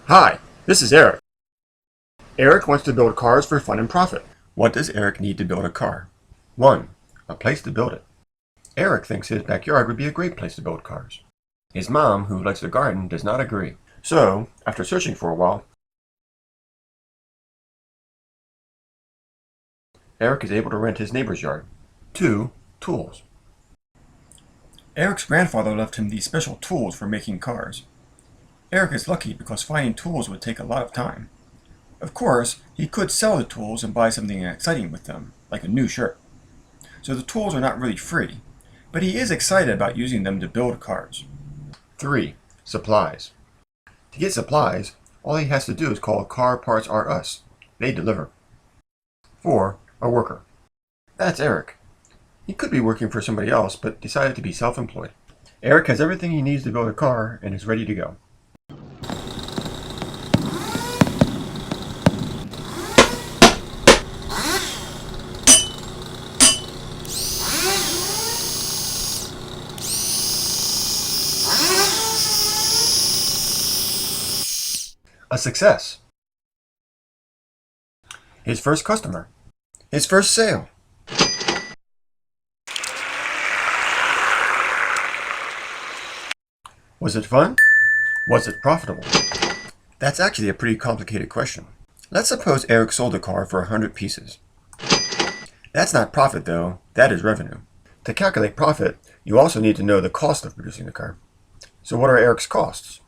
Hi, this is Eric. Eric wants to build cars for fun and profit. What does Eric need to build a car? 1. A place to build it. Eric thinks his backyard would be a great place to build cars. His mom, who likes to garden, does not agree. So, after searching for a while, Eric is able to rent his neighbor's yard. 2. Tools. Eric's grandfather left him these special tools for making cars. Eric is lucky because finding tools would take a lot of time. Of course, he could sell the tools and buy something exciting with them, like a new shirt. So the tools are not really free, but he is excited about using them to build cars. 3. Supplies. To get supplies, all he has to do is call Car Parts R Us. They deliver. 4. A worker. That's Eric. He could be working for somebody else, but decided to be self-employed. Eric has everything he needs to build a car and is ready to go. A success. His first customer. His first sale. Was it fun? Was it profitable? That's actually a pretty complicated question. Let's suppose Eric sold a car for 100 pieces. That's not profit though, that is revenue. To calculate profit, you also need to know the cost of producing the car. So what are Eric's costs?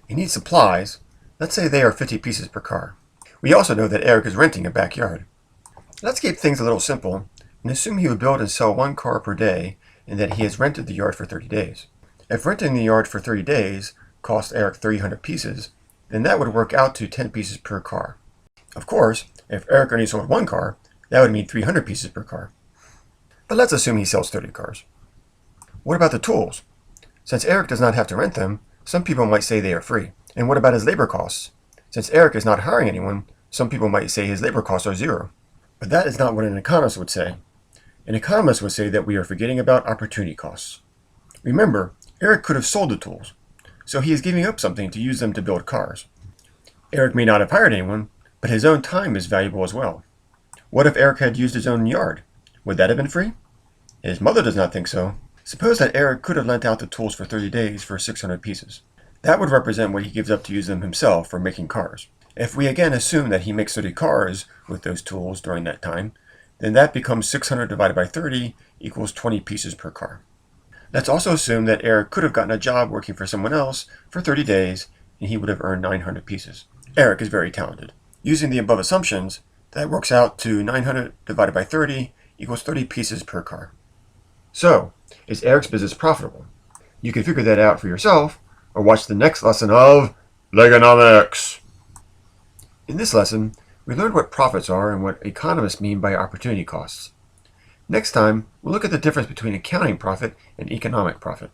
He needs supplies. Let's say they are 50 pieces per car. We also know that Eric is renting a backyard. Let's keep things a little simple and assume he would build and sell one car per day and that he has rented the yard for 30 days. If renting the yard for 30 days cost Eric 300 pieces, then that would work out to 10 pieces per car. Of course, if Eric only sold one car, that would mean 300 pieces per car. But let's assume he sells 30 cars. What about the tools? Since Eric does not have to rent them, some people might say they are free. And what about his labor costs? Since Eric is not hiring anyone, some people might say his labor costs are zero. But that is not what an economist would say. An economist would say that we are forgetting about opportunity costs. Remember, Eric could have sold the tools, so he is giving up something to use them to build cars. Eric may not have hired anyone, but his own time is valuable as well. What if Eric had used his own yard? Would that have been free? His mother does not think so. Suppose that Eric could have lent out the tools for 30 days for 600 pieces. That would represent what he gives up to use them himself for making cars. If we again assume that he makes 30 cars with those tools during that time, then that becomes 600 divided by 30 equals 20 pieces per car. Let's also assume that Eric could have gotten a job working for someone else for 30 days and he would have earned 900 pieces. Eric is very talented. Using the above assumptions, that works out to 900 divided by 30 equals 30 pieces per car. So, is Eric's business profitable? You can figure that out for yourself or watch the next lesson of Legonomics. In this lesson, we learned what profits are and what economists mean by opportunity costs. Next time, we'll look at the difference between accounting profit and economic profit.